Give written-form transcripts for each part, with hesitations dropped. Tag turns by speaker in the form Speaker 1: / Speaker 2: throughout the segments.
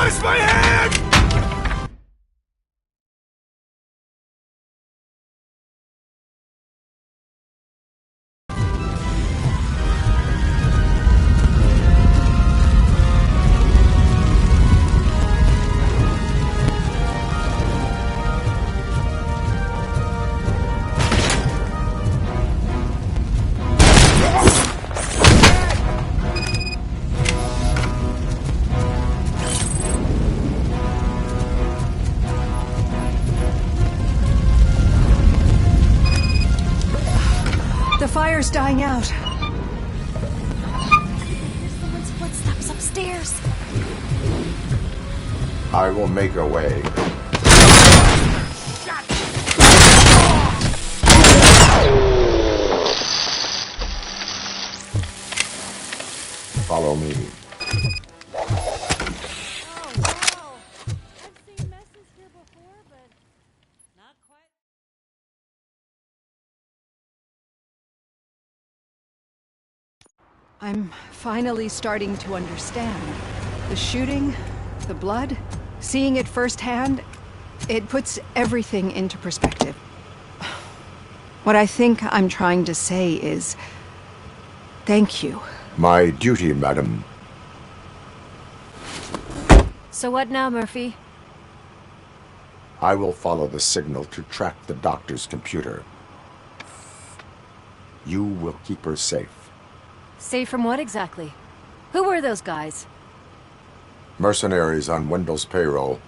Speaker 1: Where's my hand?
Speaker 2: The fire's dying out.
Speaker 3: There's someone's footsteps upstairs.
Speaker 1: I will make a way. Follow me.
Speaker 3: Oh, wow. I've seen messes here before, but not quite.
Speaker 2: I'm finally starting to understand. The shooting, the blood, seeing it firsthand, it puts everything into perspective. What I think I'm trying to say is, thank you.
Speaker 1: My duty, madam.
Speaker 3: So what now, Murphy?
Speaker 1: I will follow the signal to track the doctor's computer. You will keep her safe.
Speaker 3: Safe from what exactly? Who were those guys?
Speaker 1: Mercenaries on Wendell's payroll.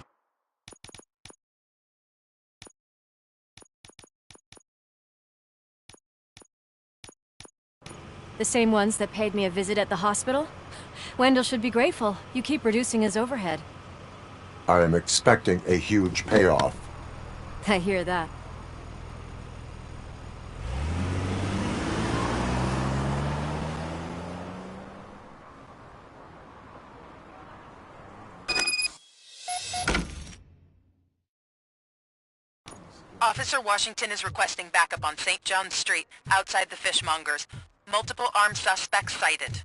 Speaker 3: The same ones that paid me a visit at the hospital? Wendell should be grateful. You keep reducing his overhead.
Speaker 1: I am expecting a huge payoff.
Speaker 3: I hear that.
Speaker 4: Officer Washington is requesting backup on St. John's Street, outside the fishmongers. Multiple armed suspects sighted.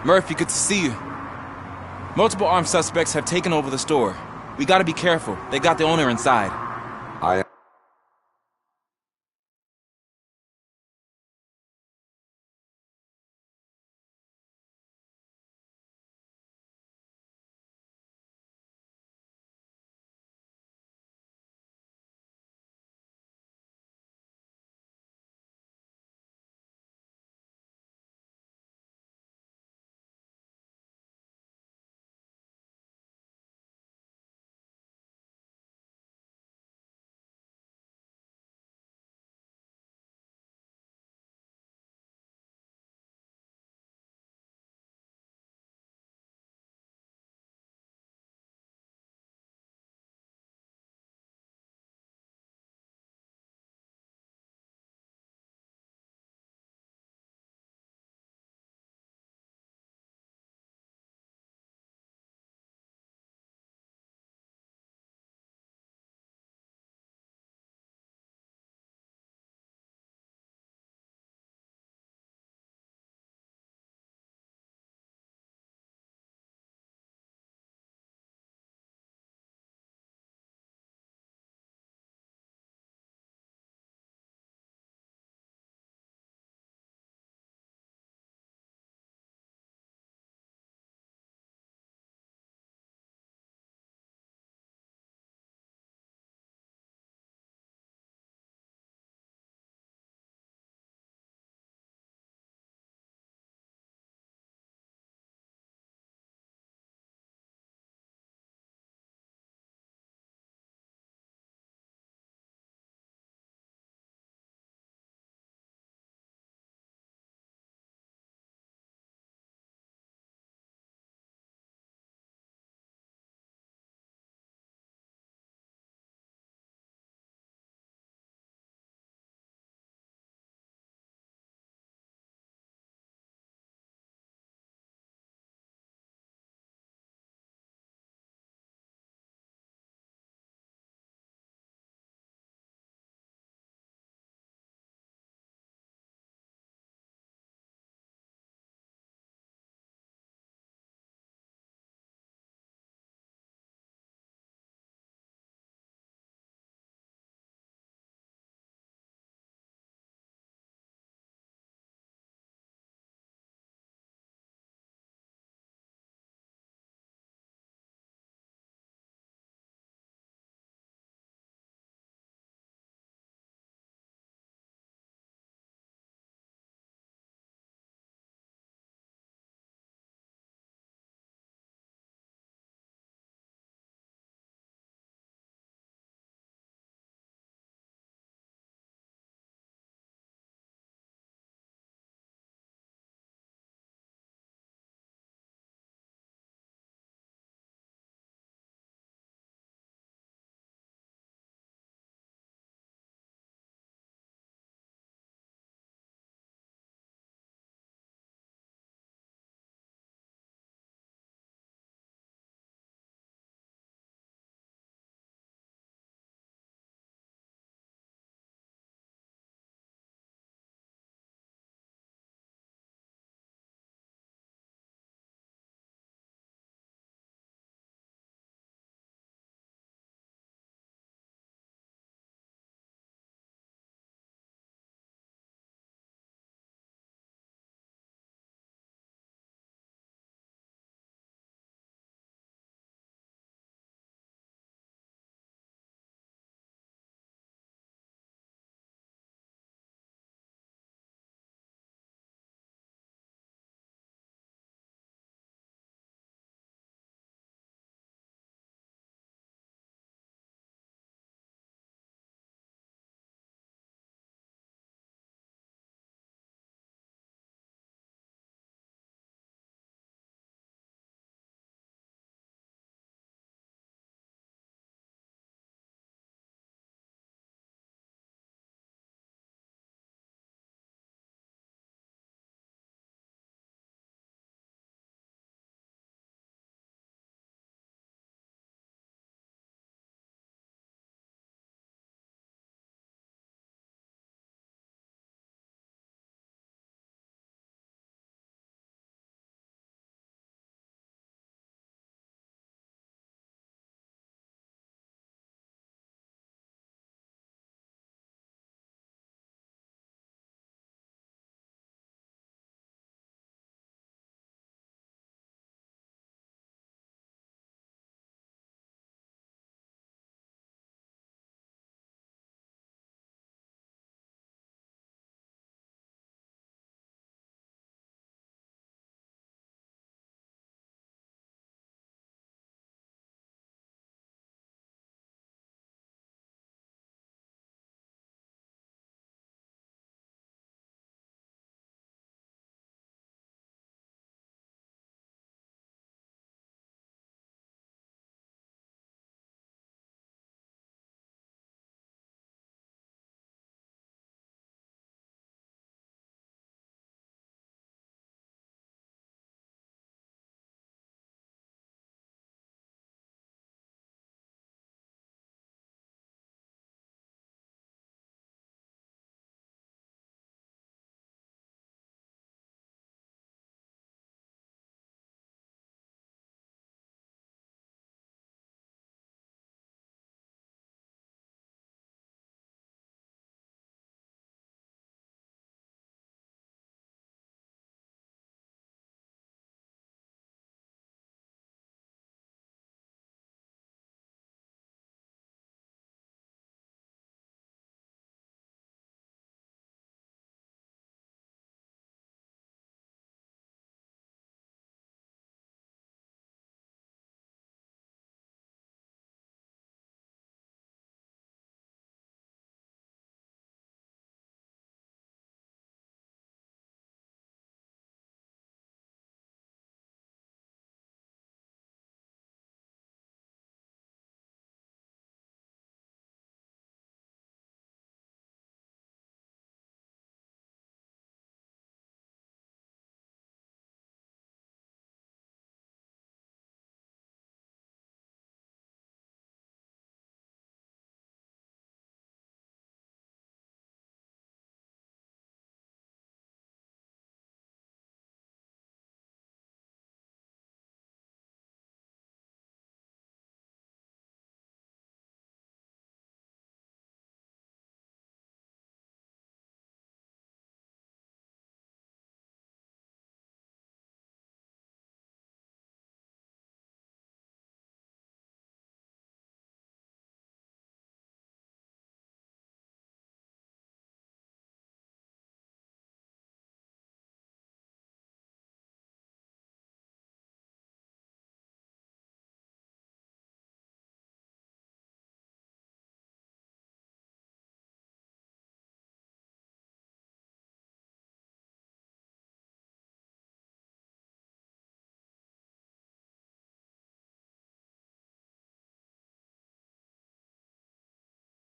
Speaker 5: Murphy, good to see you. Multiple armed suspects have taken over the store. We gotta be careful. They got the owner inside.
Speaker 1: I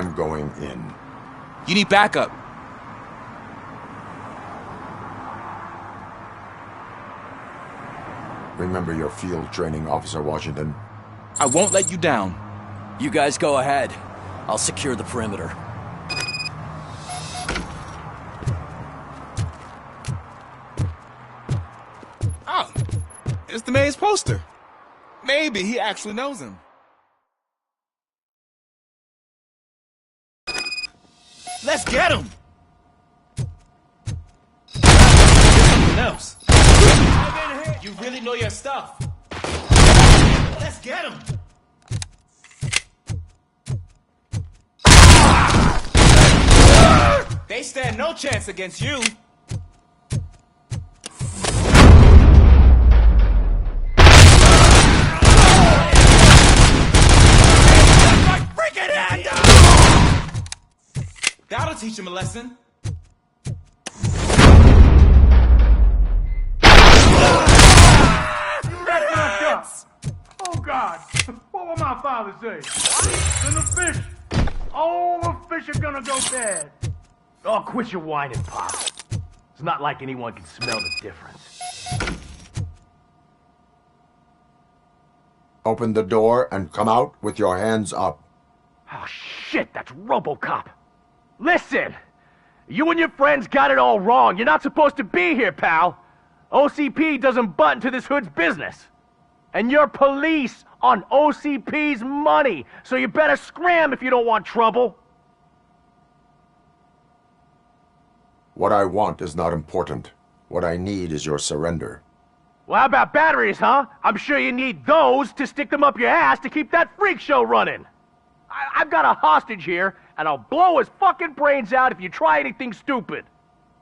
Speaker 1: I'm going in.
Speaker 5: You need backup.
Speaker 1: Remember your field training, Officer Washington.
Speaker 5: I won't let you down.
Speaker 6: You guys go ahead. I'll secure the perimeter.
Speaker 5: Oh, it's the mayor's poster. Maybe he actually knows him. Let's get him! Something else. You really know your stuff. Let's get him! They stand no chance against you. That'll teach him a lesson.
Speaker 7: Oh, God. What will my father say? And the fish. All the fish are gonna go bad. Oh, quit your whining, Pop. It's not like anyone can smell the difference.
Speaker 1: Open the door and come out with your hands up.
Speaker 7: Oh, shit, that's Robocop. Listen, you and your friends got it all wrong. You're not supposed to be here, pal. OCP doesn't butt into this hood's business. And you're police on OCP's money, so you better scram if you don't want trouble.
Speaker 1: What I want is not important. What I need is your surrender.
Speaker 7: Well, how about batteries, huh? I'm sure you need those to stick them up your ass to keep that freak show running. I've got a hostage here, and I'll blow his fucking brains out if you try anything stupid.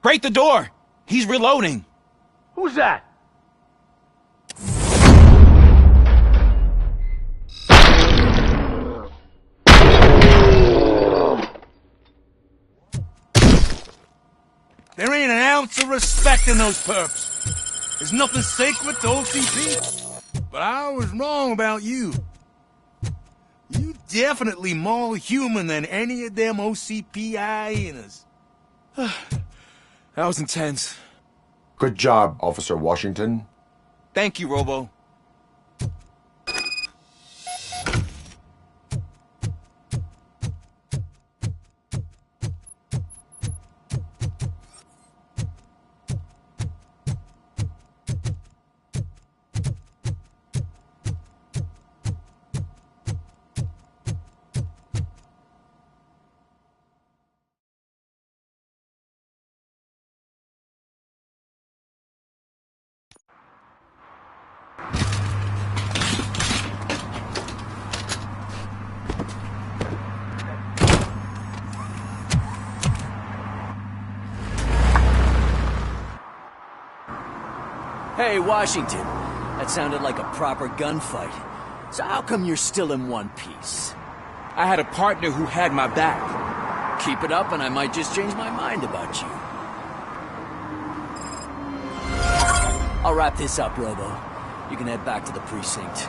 Speaker 5: Break the door! He's reloading.
Speaker 7: Who's that?
Speaker 8: There ain't an ounce of respect in those perps. There's nothing sacred to OCP. But I was wrong about you. You definitely more human than any of them OCP hyenas.
Speaker 5: That was intense.
Speaker 1: Good job, Officer Washington.
Speaker 5: Thank you, Robo.
Speaker 6: Hey, Washington. That sounded like a proper gunfight. So how come you're still in one piece?
Speaker 5: I had a partner who had my back.
Speaker 6: Keep it up and I might just change my mind about you. I'll wrap this up, Robo. You can head back to the precinct.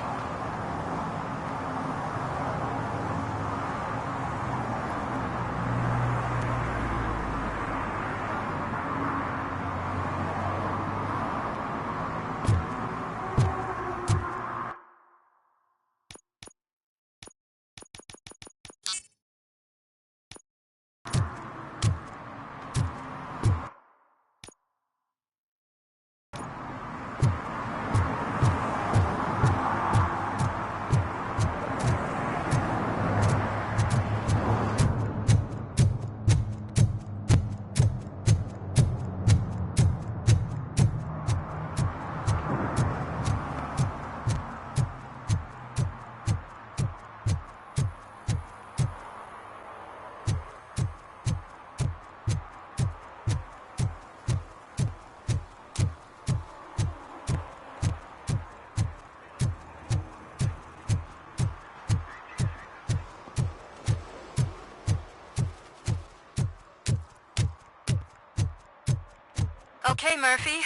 Speaker 4: Okay, Murphy.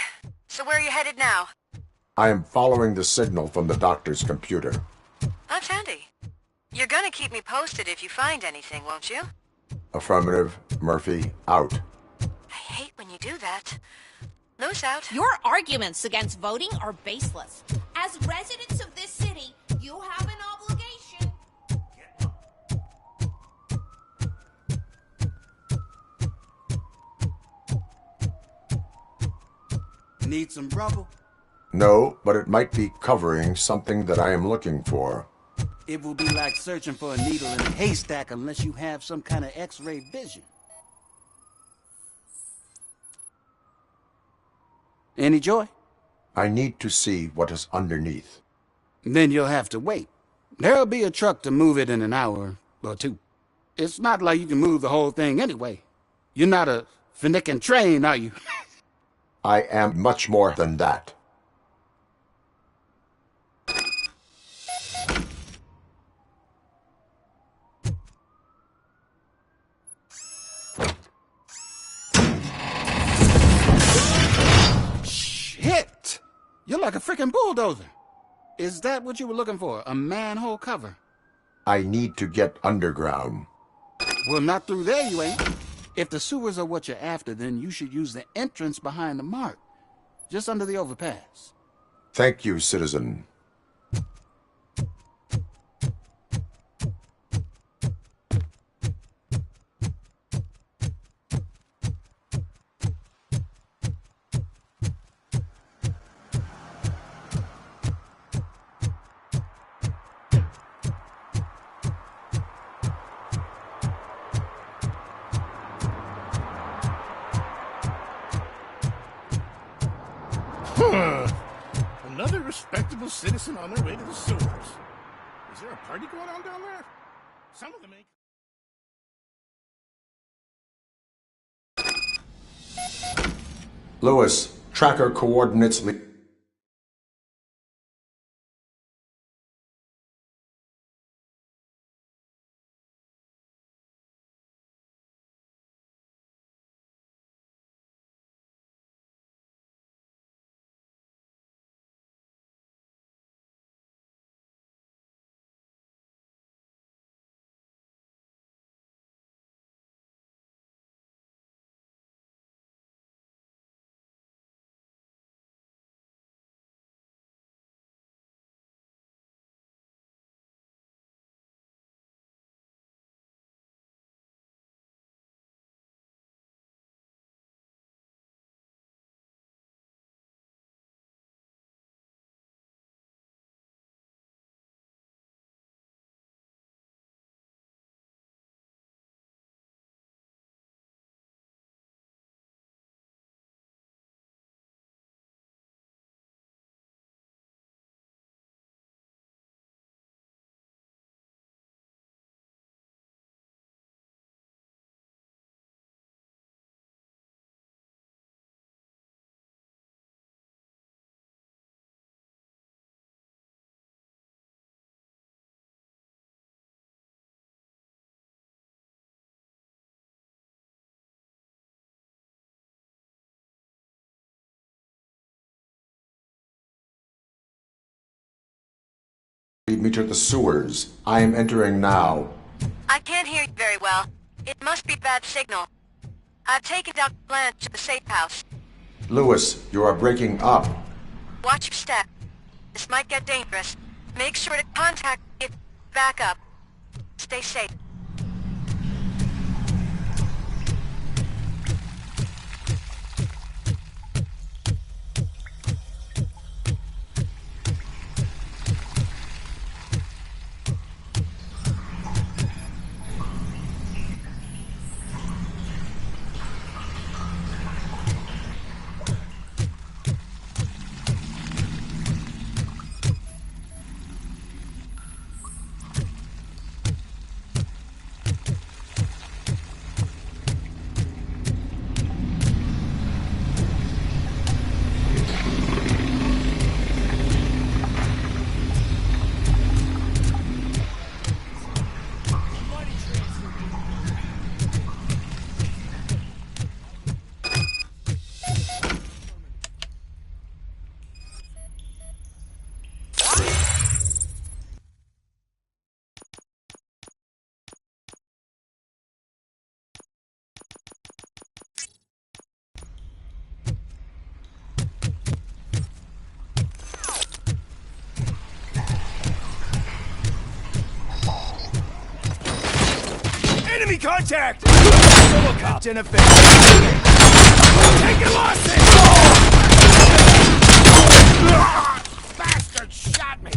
Speaker 4: So where are you headed now?
Speaker 1: I am following the signal from the doctor's computer.
Speaker 4: That's handy. You're gonna keep me posted if you find anything, won't you?
Speaker 1: Affirmative. Murphy, out.
Speaker 4: I hate when you do that. Louis out.
Speaker 9: Your arguments against voting are baseless. As residents of this city, you have an obligation.
Speaker 8: Need some rubble?
Speaker 1: No, but it might be covering something that I am looking for.
Speaker 8: It will be like searching for a needle in a haystack unless you have some kind of X-ray vision. Any joy?
Speaker 1: I need to see what is underneath.
Speaker 8: Then you'll have to wait. There'll be a truck to move it in an hour or two. It's not like you can move the whole thing anyway. You're not a finicking train, are you?
Speaker 1: I am much more than that.
Speaker 8: Shit! You're like a freaking bulldozer. Is that what you were looking for? A manhole cover?
Speaker 1: I need to get underground.
Speaker 8: Well, not through there, you ain't. If the sewers are what you're after, then you should use the entrance behind the mark. Just under the overpass.
Speaker 1: Thank you, citizen.
Speaker 10: Another respectable citizen on their way to the sewers. Is there a party going on down there? Some of them ain't.
Speaker 1: Louis, tracker coordinates. Lead me to the sewers. I am entering now.
Speaker 4: I can't hear you very well. It must be bad signal. I've taken Dr. Blanche to the safe house.
Speaker 1: Louis, you are breaking up.
Speaker 4: Watch your step. This might get dangerous. Make sure to contact me if back up. Stay safe.
Speaker 8: Enemy contact! Robocop in effect. Take it, lost it! Bastard shot me!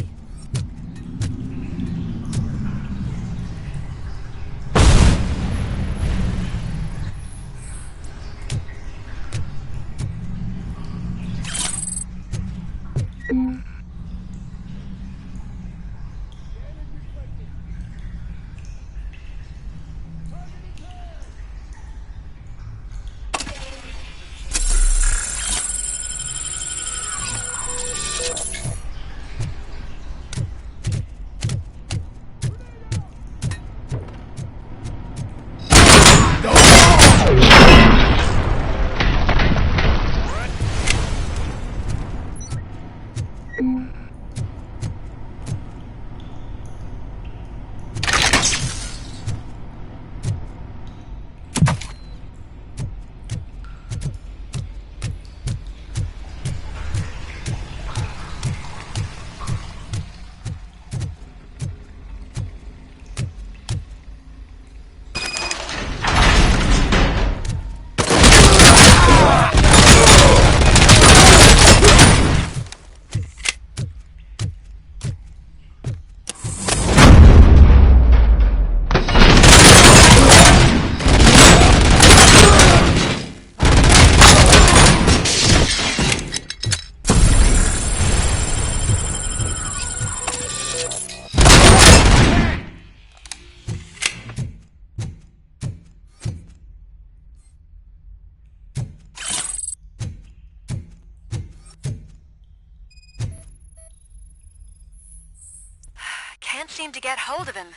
Speaker 4: Can't seem to get hold of him.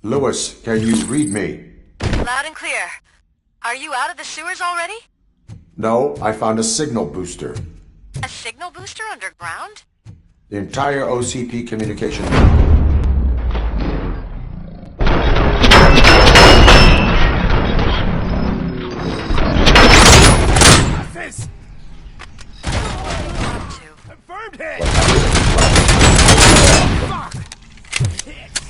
Speaker 1: Lewis, can you read me?
Speaker 4: Loud and clear. Are you out of the sewers already?
Speaker 1: No, I found a signal booster.
Speaker 4: A signal booster underground?
Speaker 1: The entire OCP communication.
Speaker 8: This! Confirmed hit! Fuck! Hit!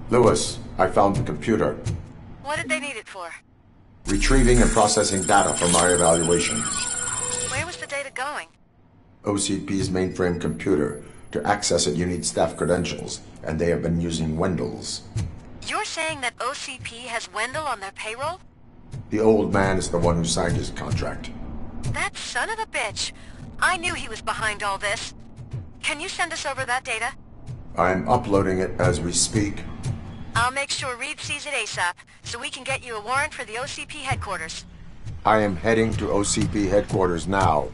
Speaker 1: Lewis, I found the computer.
Speaker 4: What did they need it for?
Speaker 1: Retrieving and processing data from my evaluations.
Speaker 4: Where was the data going?
Speaker 1: OCP's mainframe computer. To access it, you need staff credentials, and they have been using Wendell's.
Speaker 4: You're saying that OCP has Wendell on their payroll?
Speaker 1: The old man is the one who signed his contract.
Speaker 4: That son of a bitch. I knew he was behind all this. Can you send us over that data?
Speaker 1: I'm uploading it as we speak.
Speaker 4: I'll make sure Reed sees it ASAP, so we can get you a warrant for the OCP headquarters.
Speaker 1: I am heading to OCP headquarters now.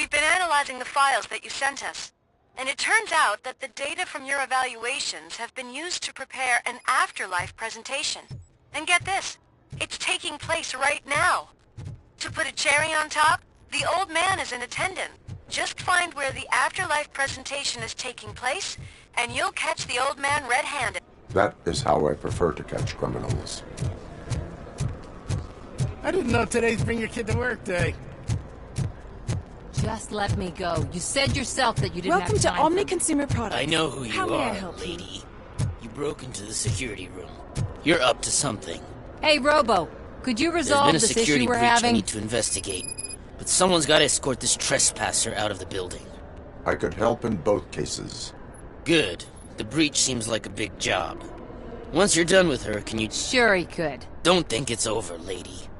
Speaker 4: We've been analyzing the files that you sent us, and it turns out that the data from your evaluations have been used to prepare an afterlife presentation. And get this, it's taking place right now. To put a cherry on top, the old man is in attendance. Just find where the afterlife presentation is taking place, and you'll catch the old man red-handed.
Speaker 1: That is how I prefer to catch criminals.
Speaker 10: I didn't know today's Bring Your Kid to Work Day.
Speaker 11: Just let me go. You said yourself that you didn't
Speaker 12: Welcome
Speaker 11: have time
Speaker 12: to Omni
Speaker 11: for me.
Speaker 12: Consumer Products.
Speaker 6: I know who
Speaker 12: How
Speaker 6: you
Speaker 12: may I
Speaker 6: are,
Speaker 12: help you?
Speaker 6: lady. You broke into the security room. You're up to something.
Speaker 11: Hey, Robo, could you resolve
Speaker 6: There's
Speaker 11: this
Speaker 6: been a security
Speaker 11: issue we're
Speaker 6: breach I
Speaker 11: having?
Speaker 6: need to investigate. But someone's got to escort this trespasser out of the building.
Speaker 1: I could help in both cases.
Speaker 6: Good. The breach seems like a big job. Once you're done with her, can you...
Speaker 11: Sure he could.
Speaker 6: Don't think it's over, lady.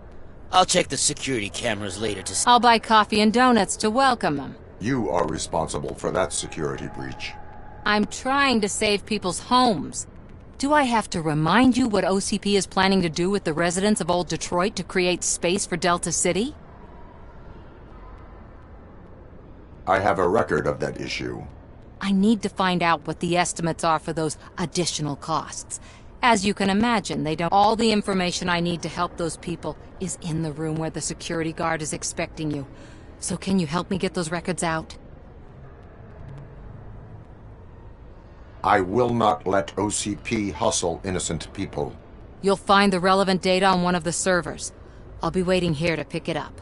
Speaker 6: I'll check the security cameras later to see...
Speaker 11: I'll buy coffee and donuts to welcome him.
Speaker 1: You are responsible for that security breach.
Speaker 11: I'm trying to save people's homes. Do I have to remind you what OCP is planning to do with the residents of Old Detroit to create space for Delta City?
Speaker 1: I have a record of that issue.
Speaker 11: I need to find out what the estimates are for those additional costs. As you can imagine, they don't. All the information I need to help those people is in the room where the security guard is expecting you. So can you help me get those records out?
Speaker 1: I will not let OCP hustle innocent people.
Speaker 11: You'll find the relevant data on one of the servers. I'll be waiting here to pick it up.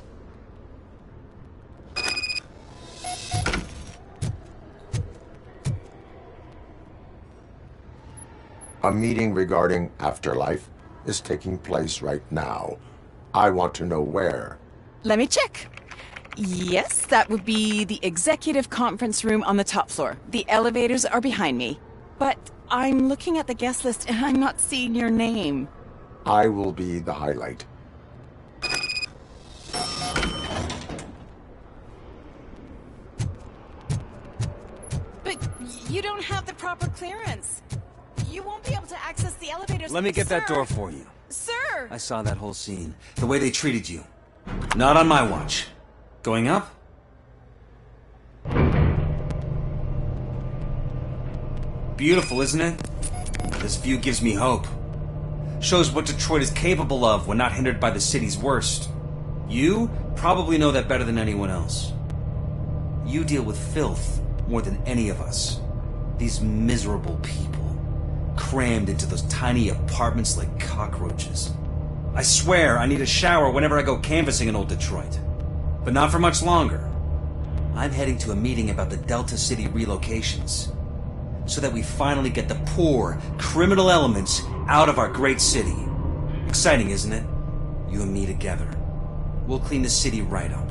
Speaker 1: A meeting regarding afterlife is taking place right now. I want to know where.
Speaker 12: Let me check. Yes, that would be the executive conference room on the top floor. The elevators are behind me. But I'm looking at the guest list and I'm not seeing your name.
Speaker 1: I will be the highlight.
Speaker 12: But you don't have the proper clearance. You won't be able to access the elevators.
Speaker 6: Let me get that
Speaker 12: Sir.
Speaker 6: door for you.
Speaker 12: Sir!
Speaker 6: I saw that whole scene. The way they treated you. Not on my watch. Going up? Beautiful, isn't it? This view gives me hope. Shows what Detroit is capable of when not hindered by the city's worst. You probably know that better than anyone else. You deal with filth more than any of us. These miserable people, crammed into those tiny apartments like cockroaches. I swear I need a shower whenever I go canvassing in old Detroit. But not for much longer. I'm heading to a meeting about the Delta City relocations, so that we finally get the poor, criminal elements out of our great city. Exciting, isn't it? You and me together. We'll clean the city right up.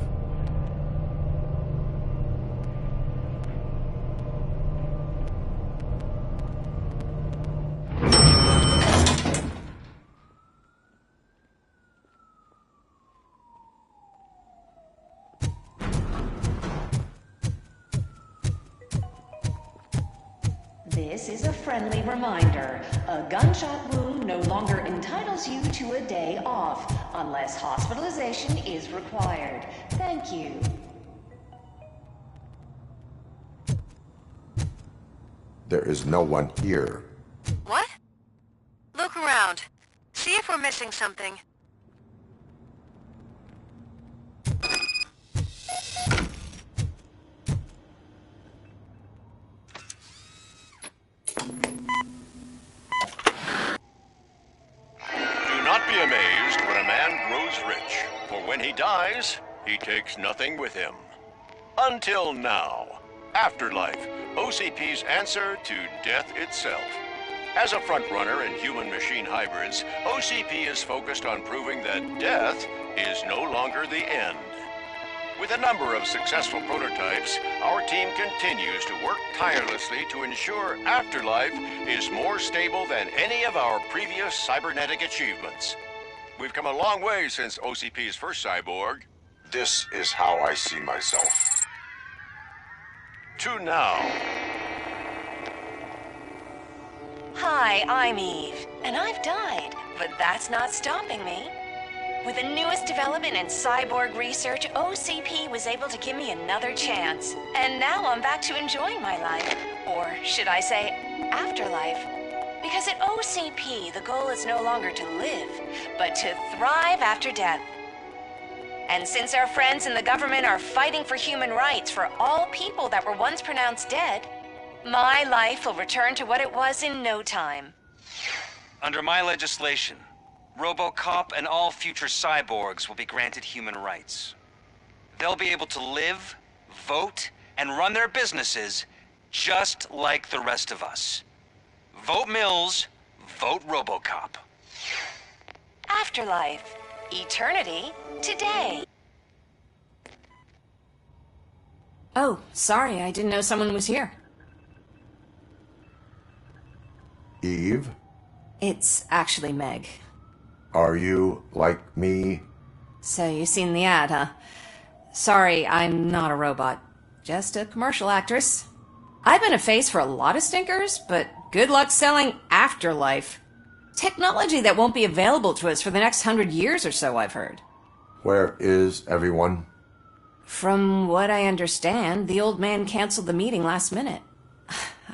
Speaker 13: This is a friendly reminder. A gunshot wound no longer entitles you to a day off, unless hospitalization is required. Thank you.
Speaker 1: There is no one here.
Speaker 4: What? Look around. See if we're missing something.
Speaker 14: Do not be amazed when a man grows rich, for when he dies, he takes nothing with him. Until now. Afterlife, OCP's answer to death itself. As a frontrunner in human-machine hybrids, OCP is focused on proving that death is no longer the end. With a number of successful prototypes, our team continues to work tirelessly to ensure Afterlife is more stable than any of our previous cybernetic achievements. We've come a long way since OCP's first cyborg.
Speaker 1: This is how I see myself.
Speaker 14: To now.
Speaker 4: Hi, I'm Eve, and I've died, but that's not stopping me. With the newest development in cyborg research, OCP was able to give me another chance. And now I'm back to enjoying my life. Or should I say, afterlife. Because at OCP, the goal is no longer to live, but to thrive after death. And since our friends in the government are fighting for human rights for all people that were once pronounced dead, my life will return to what it was in no time.
Speaker 6: Under my legislation, Robocop and all future cyborgs will be granted human rights. They'll be able to live, vote, and run their businesses just like the rest of us. Vote Mills, vote Robocop.
Speaker 4: Afterlife. Eternity. Today.
Speaker 12: Oh, sorry, I didn't know someone was here.
Speaker 1: Eve?
Speaker 12: It's actually Meg.
Speaker 1: Are you like me?
Speaker 12: So you've seen the ad, huh? Sorry, I'm not a robot. Just a commercial actress. I've been a face for a lot of stinkers, but good luck selling Afterlife. Technology that won't be available to us for the next 100 years or so, I've heard.
Speaker 1: Where is everyone?
Speaker 12: From what I understand, the old man canceled the meeting last minute.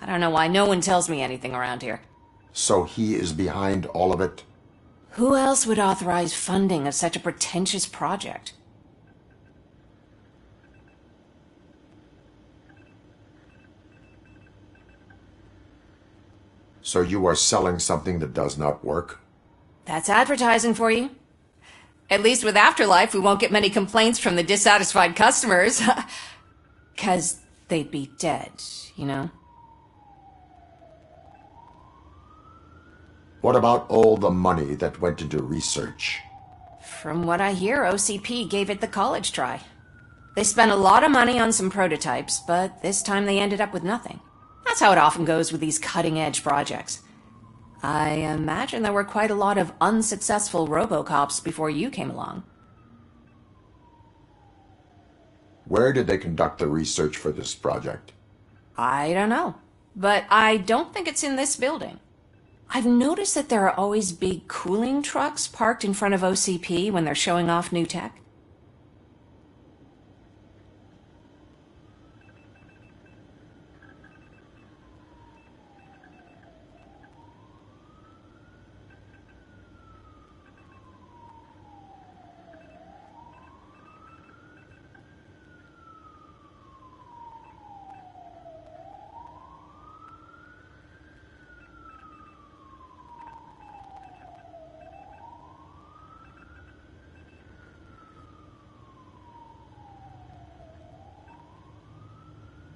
Speaker 12: I don't know why no one tells me anything around here.
Speaker 1: So he is behind all of it?
Speaker 12: Who else would authorize funding of such a pretentious project?
Speaker 1: So you are selling something that does not work?
Speaker 12: That's advertising for you. At least with Afterlife, we won't get many complaints from the dissatisfied customers. 'Cause they'd be dead, you know?
Speaker 1: What about all the money that went into research?
Speaker 12: From what I hear, OCP gave it the college try. They spent a lot of money on some prototypes, but this time they ended up with nothing. That's how it often goes with these cutting-edge projects. I imagine there were quite a lot of unsuccessful Robocops before you came along.
Speaker 1: Where did they conduct the research for this project?
Speaker 12: I don't know, but I don't think it's in this building. I've noticed that there are always big cooling trucks parked in front of OCP when they're showing off new tech.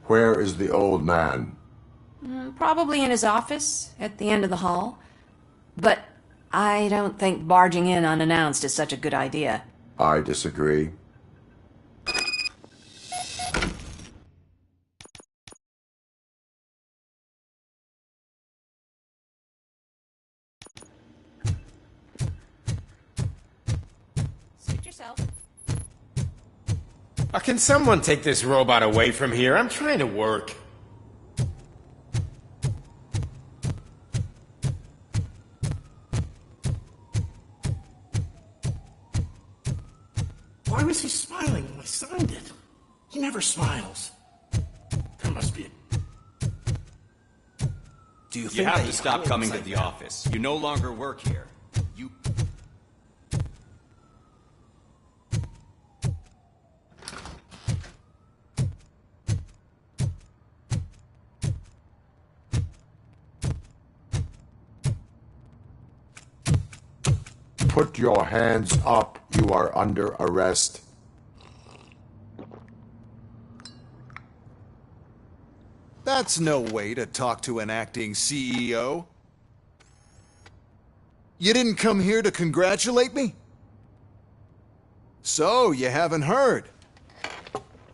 Speaker 1: Where is the old man?
Speaker 12: Probably in his office, at the end of the hall. But I don't think barging in unannounced is such a good idea.
Speaker 1: I disagree.
Speaker 12: Suit yourself.
Speaker 15: Can someone take this robot away from here? I'm trying to work.
Speaker 10: Why was he smiling when I signed it? He never smiles. There must be a...
Speaker 6: Do you have to stop coming to the office. You no longer work here. You...
Speaker 1: Put your hands up. You are under arrest.
Speaker 16: That's no way to talk to an acting CEO. You didn't come here to congratulate me? So, you haven't heard.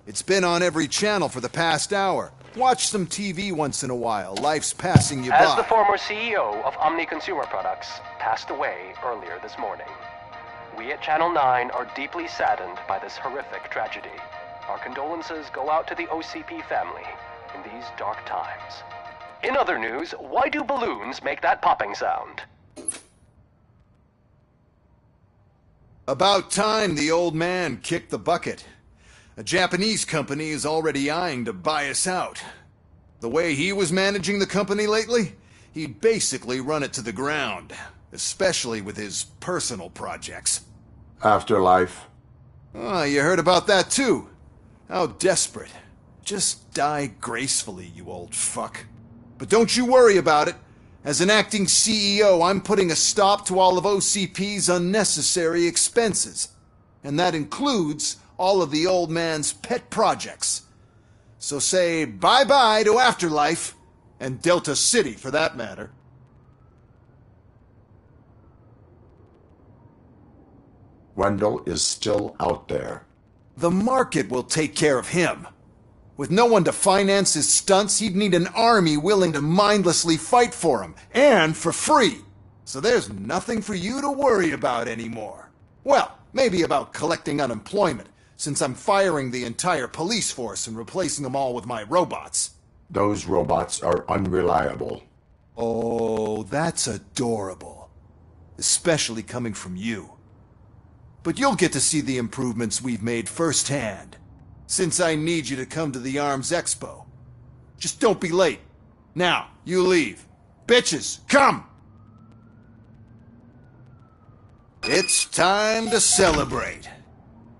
Speaker 16: It's been on every channel for the past hour. Watch some TV once in a while. Life's passing you by.
Speaker 17: As the former CEO of Omni Consumer Products passed away earlier this morning, we at Channel 9 are deeply saddened by this horrific tragedy. Our condolences go out to the OCP family in these dark times. In other news, why do balloons make that popping sound?
Speaker 16: About time the old man kicked the bucket. A Japanese company is already eyeing to buy us out. The way he was managing the company lately, he'd basically run it to the ground, especially with his personal projects.
Speaker 1: Afterlife.
Speaker 16: Oh, you heard about that too. How desperate. Just die gracefully, you old fuck. But don't you worry about it. As an acting CEO, I'm putting a stop to all of OCP's unnecessary expenses. And that includes all of the old man's pet projects. So say bye-bye to Afterlife, and Delta City for that matter.
Speaker 1: Wendell is still out there.
Speaker 16: The market will take care of him. With no one to finance his stunts, he'd need an army willing to mindlessly fight for him, and for free. So there's nothing for you to worry about anymore. Well, maybe about collecting unemployment, since I'm firing the entire police force and replacing them all with my robots.
Speaker 1: Those robots are unreliable.
Speaker 16: Oh, that's adorable. Especially coming from you. But you'll get to see the improvements we've made firsthand, since I need you to come to the Arms Expo. Just don't be late. Now, you leave. Bitches, come! It's time to celebrate.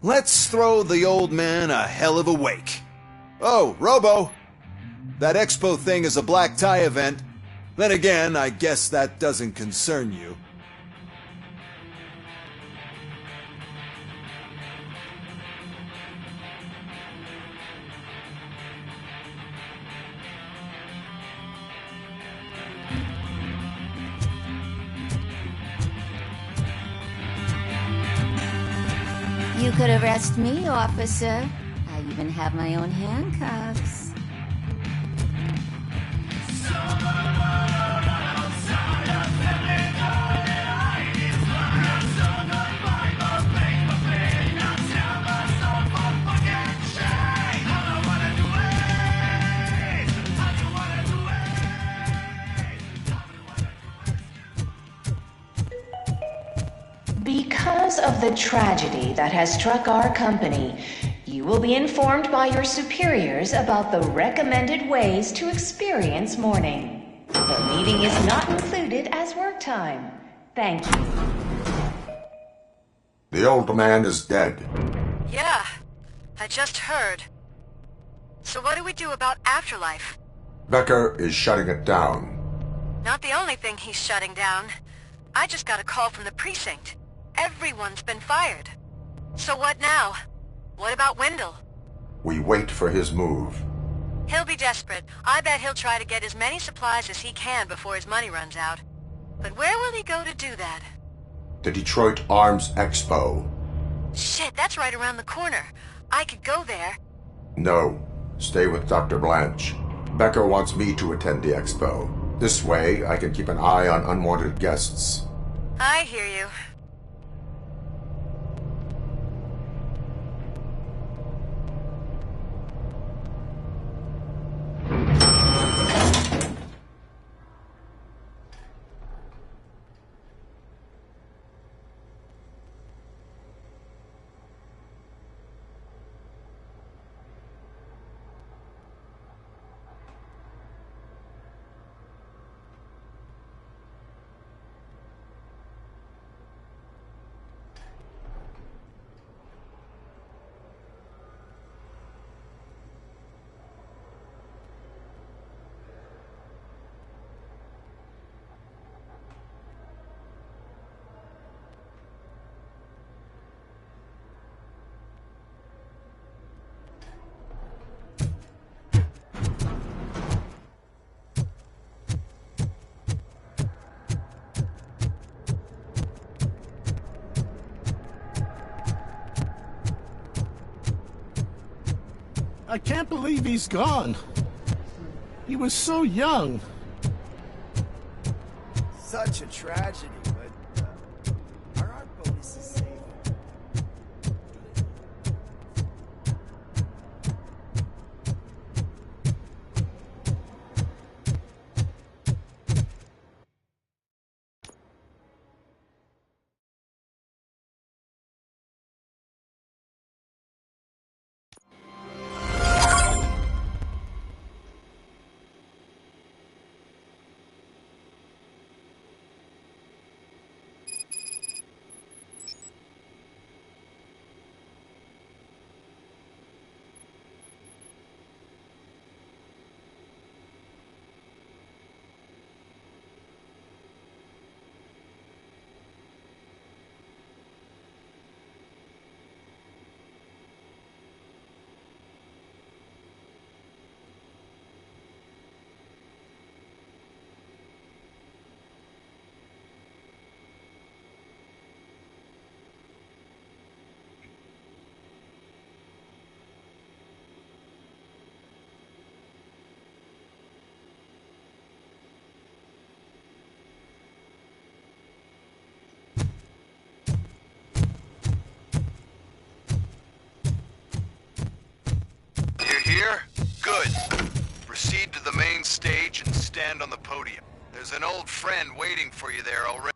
Speaker 16: Let's throw the old man a hell of a wake. Oh, Robo! That expo thing is a black tie event. Then again, I guess that doesn't concern you.
Speaker 18: You could arrest me, officer. I even have my own handcuffs.
Speaker 13: Because of the tragedy that has struck our company, you will be informed by your superiors about the recommended ways to experience mourning. The meeting is not included as work time. Thank you.
Speaker 1: The old man is dead.
Speaker 4: Yeah, I just heard. So what do we do about Afterlife?
Speaker 1: Becker is shutting it down.
Speaker 4: Not the only thing he's shutting down. I just got a call from the precinct. Everyone's been fired. So what now? What about Wendell?
Speaker 1: We wait for his move.
Speaker 4: He'll be desperate. I bet he'll try to get as many supplies as he can before his money runs out. But where will he go to do that?
Speaker 1: The Detroit Arms Expo.
Speaker 4: Shit, that's right around the corner. I could go there.
Speaker 1: No. Stay with Dr. Blanche. Becker wants me to attend the expo. This way, I can keep an eye on unwanted guests.
Speaker 4: I hear you.
Speaker 10: I can't believe he's gone. He was so young.
Speaker 19: Such a tragedy, but are our bonuses safe?
Speaker 16: Here? Good. Proceed to the main stage and stand on the podium. There's an old friend waiting for you there already.